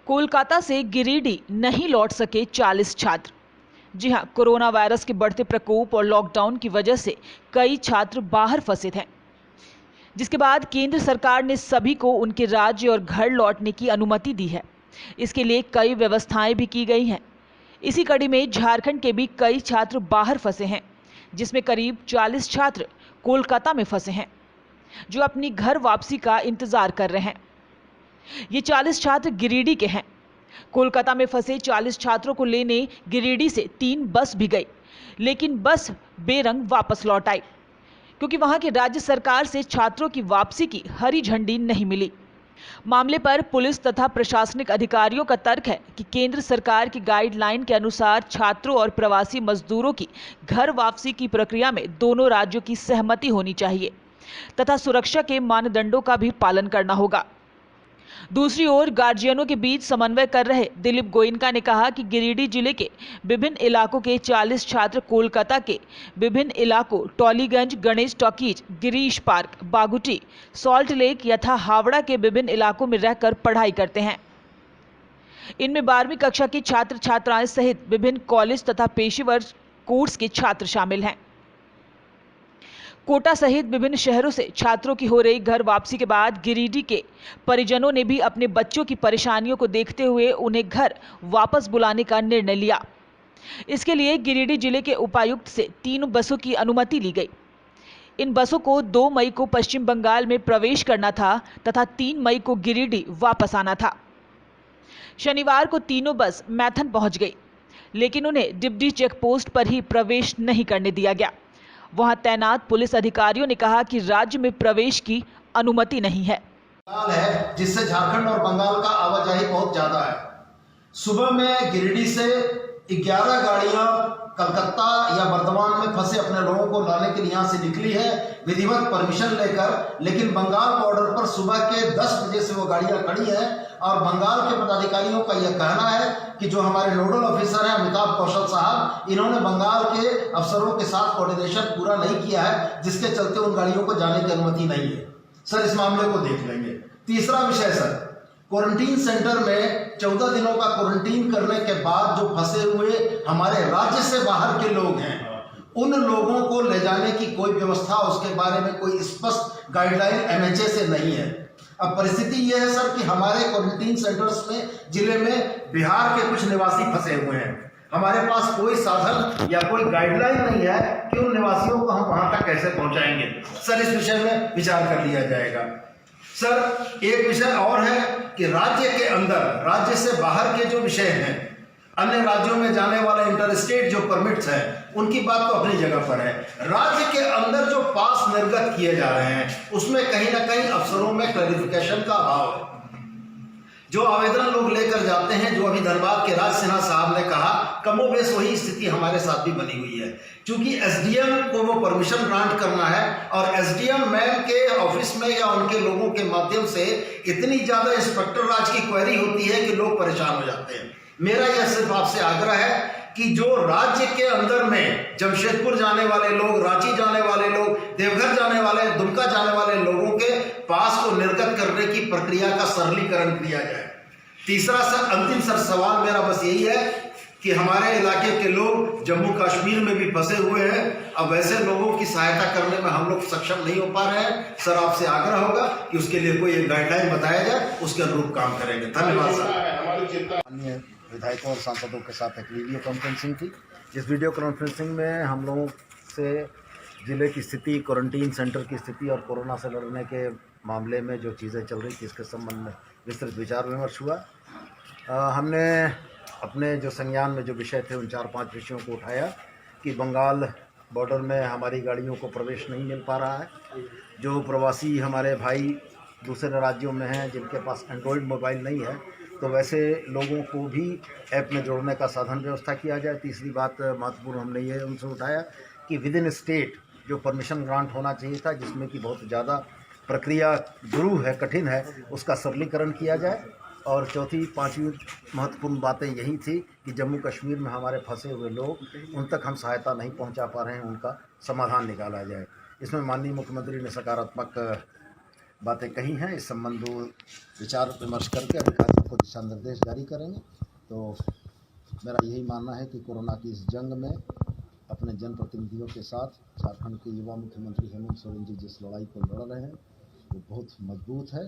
कोलकाता से गिरिडीह नहीं लौट सके 40 छात्र। जी हां, कोरोना वायरस के बढ़ते प्रकोप और लॉकडाउन की वजह से कई छात्र बाहर फंसे थे, जिसके बाद केंद्र सरकार ने सभी को उनके राज्य और घर लौटने की अनुमति दी है। इसके लिए कई व्यवस्थाएं भी की गई हैं। इसी कड़ी में झारखंड के भी कई छात्र बाहर फंसे हैं, जिसमें करीब 40 छात्र कोलकाता में फंसे हैं, जो अपनी घर वापसी का इंतजार कर रहे हैं। ये 40 छात्र गिरिडीह के हैं। कोलकाता में फंसे 40 छात्रों को लेने गिरिडीह से 3 बस भी गई, लेकिन बस बेरंग वापस लौट आई, क्योंकि वहां की राज्य सरकार से छात्रों की वापसी की हरी झंडी नहीं मिली। मामले पर पुलिस तथा प्रशासनिक अधिकारियों का तर्क है कि केंद्र सरकार की गाइडलाइन के अनुसार छात्रों और प्रवासी मजदूरों की घर वापसी की प्रक्रिया में दोनों राज्यों की सहमति होनी चाहिए तथा सुरक्षा के मानदंडों का भी पालन करना होगा। दूसरी ओर गार्जियनों के बीच समन्वय कर रहे दिलीप गोयनका ने कहा कि गिरिडीह जिले के विभिन्न इलाकों के 40 छात्र कोलकाता के विभिन्न इलाकों Tollygunge, Ganesh talkies, Girish park, Baguiati, salt lake यथा हावड़ा के विभिन्न इलाकों में रहकर पढ़ाई करते हैं। इनमें 12वीं कक्षा की छात्र छात्राएं सहित विभिन्न कॉलेज तथा पेशेवर कोर्स के छात्र शामिल हैं। कोटा सहित विभिन्न शहरों से छात्रों की हो रही घर वापसी के बाद गिरिडीह के परिजनों ने भी अपने बच्चों की परेशानियों को देखते हुए उन्हें घर वापस बुलाने का निर्णय लिया। इसके लिए गिरिडीह जिले के उपायुक्त से 3 बसों की अनुमति ली गई। इन बसों को 2 मई को पश्चिम बंगाल में प्रवेश करना था तथा 3 मई को गिरिडीह वापस आना था। शनिवार को तीनों बस मैथन पहुंच गई, लेकिन उन्हें डिब्डी चेक पोस्ट पर ही प्रवेश नहीं करने दिया गया। वहां तैनात पुलिस अधिकारियों ने कहा कि राज्य में प्रवेश की अनुमति नहीं है। जिससे झारखंड और बंगाल का आवाजाही बहुत ज्यादा है। सुबह में गिरिडीह से 11 गाड़ियां कलकत्ता या बर्धमान में फंसे अपने लोगों को लाने के लिए यहाँ से निकली है विधिवत परमिशन लेकर, लेकिन बंगाल बॉर्डर पर सुबह के 10 बजे से वो गाड़ियां खड़ी हैं और बंगाल के पदाधिकारियों का यह कहना है कि जो हमारे नोडल ऑफिसर हैं अमिताभ कौशल साहब, इन्होंने बंगाल के अफसरों के साथ कोऑर्डिनेशन पूरा नहीं किया है, जिसके चलते उन गाड़ियों को जाने की अनुमति नहीं है। सर, इस मामले को देख लेंगे। तीसरा विषय सर, क्वारंटीन सेंटर में 14 दिनों का क्वारंटीन करने के बाद जो फंसे हुए हमारे राज्य से बाहर के लोग हैं, उन लोगों को ले जाने की कोई व्यवस्था, उसके बारे में कोई स्पष्ट गाइडलाइन एमएचए से नहीं है। अब परिस्थिति यह है सर कि हमारे क्वारंटीन सेंटर्स में जिले में बिहार के कुछ निवासी फंसे हुए हैं। हमारे पास कोई साधन या कोई गाइडलाइन नहीं है कि उन निवासियों को हम वहां तक कैसे पहुंचाएंगे। सर, इस विषय में विचार कर लिया जाएगा। सर, एक विषय और है कि राज्य के अंदर, राज्य से बाहर के जो विषय हैं, अन्य राज्यों में जाने वाले इंटर स्टेट जो परमिट्स हैं, उनकी बात तो अपनी जगह पर है। राज्य के अंदर जो पास निर्गत किए जा रहे हैं, उसमें कहीं ना कहीं अफसरों में क्लैरिफिकेशन का अभाव है। जो आवेदन लोग लेकर जाते हैं, जो अभी धनबाद के राज सिन्हा साहब ने कहा, कमोबेश वही स्थिति हमारे साथ भी बनी हुई है। क्योंकि एसडीएम को वो परमिशन ग्रांट करना है और एसडीएम मैम के ऑफिस में या उनके लोगों के माध्यम से इतनी ज्यादा इंस्पेक्टर राज की क्वेरी होती है कि लोग परेशान हो जाते हैं। मेरा यह सिर्फ आपसे आग्रह है कि जो राज्य के अंदर में जमशेदपुर जाने वाले लोग, रांची जाने वाले लोग, देवघर जाने वाले, दुमका जाने वाले लोगों के पास को निर्गत करने की प्रक्रिया का सरलीकरण किया जाए। तीसरा सर, अंतिम सर सवाल मेरा बस यही है कि हमारे इलाके के लोग जम्मू कश्मीर में भी फंसे हुए हैं। अब वैसे लोगों की सहायता करने में हम लोग सक्षम नहीं हो पा रहे हैं। सर, आपसे आग्रह होगा कि उसके लिए कोई एक गाइडलाइन बताया जाए, उसके अनुरूप काम करेंगे। धन्यवाद सर। अन्य विधायकों और सांसदों के साथ एक वीडियो कॉन्फ्रेंसिंग थी। इस वीडियो कॉन्फ्रेंसिंग में हम लोगों से ज़िले की स्थिति, क्वारंटीन सेंटर की स्थिति और कोरोना से लड़ने के मामले में जो चीज़ें चल रही थी, इसके संबंध में विस्तृत विचार विमर्श हुआ। हमने अपने जो संज्ञान में जो विषय थे, उन 4-5 विषयों को उठाया कि बंगाल बॉर्डर में हमारी गाड़ियों को प्रवेश नहीं मिल पा रहा है। जो प्रवासी हमारे भाई दूसरे राज्यों में हैं, जिनके पास एंड्रॉयड मोबाइल नहीं है, तो वैसे लोगों को भी ऐप में जोड़ने का साधन व्यवस्था किया जाए। तीसरी बात महत्वपूर्ण हमने ये उनसे उठाया कि विद इन स्टेट जो परमिशन ग्रांट होना चाहिए था, जिसमें कि बहुत ज़्यादा प्रक्रिया दुरूह है, कठिन है, उसका सरलीकरण किया जाए। और चौथी, 5वीं महत्वपूर्ण बातें यही थी कि जम्मू कश्मीर में हमारे फंसे हुए लोग, उन तक हम सहायता नहीं पहुंचा पा रहे हैं, उनका समाधान निकाला जाए। इसमें माननीय मुख्यमंत्री ने सकारात्मक बातें कही हैं। इस संबंध में विचार विमर्श करके अधिकारियों को दिशा निर्देश जारी करेंगे। तो मेरा यही मानना है कि कोरोना की इस जंग में अपने जनप्रतिनिधियों के साथ झारखंड के युवा मुख्यमंत्री हेमंत सोरेन जी जिस लड़ाई को लड़ रहे हैं वो बहुत मजबूत है,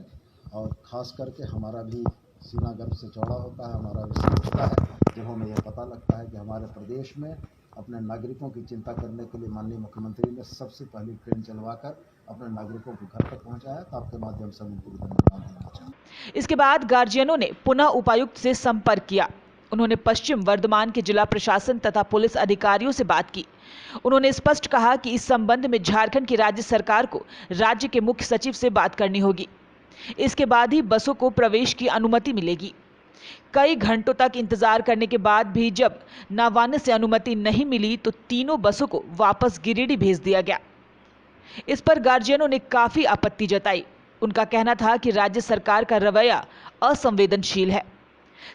और ख़ास करके हमारा भी सीना गर्व से चौड़ा होता है, हमारा भी सिर उठता है जब हमें यह पता लगता है कि हमारे प्रदेश में अपने नागरिकों की चिंता करने के लिए माननीय मुख्यमंत्री ने सबसे पहली ट्रेन चलवाकर अपने नागरिकों को घर तक पहुंचाया। तो आपके माध्यम से हम उनको धन्यवाद देना चाहूँगा। इसके बाद गार्जियनों ने पुनः उपायुक्त से संपर्क किया। उन्होंने पश्चिम वर्धमान के जिला प्रशासन तथा पुलिस अधिकारियों से बात की। उन्होंने स्पष्ट कहा कि इस संबंध में झारखंड की राज्य सरकार को राज्य के मुख्य सचिव से बात करनी होगी। इसके बाद ही बसों को प्रवेश की अनुमति मिलेगी। कई घंटों तक इंतजार करने के बाद भी जब नवान्न से अनुमति नहीं मिली तो तीनों बसों को वापस गिरिडीह भेज दिया गया। इस पर गार्जियनों ने काफी आपत्ति जताई। उनका कहना था कि राज्य सरकार का रवैया असंवेदनशील है।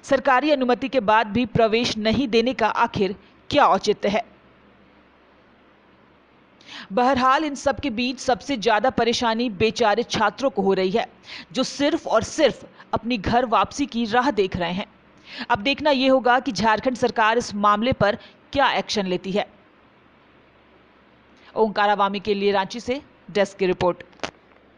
सरकारी अनुमति के बाद भी प्रवेश नहीं देने का आखिर क्या औचित्य है। बहरहाल इन सब के बीच सबसे ज्यादा परेशानी बेचारे छात्रों को हो रही है, जो सिर्फ और सिर्फ अपनी घर वापसी की राह देख रहे हैं। अब देखना यह होगा कि झारखंड सरकार इस मामले पर क्या एक्शन लेती है। ओंकार आवामी के लिए रांची से डेस्क की रिपोर्ट।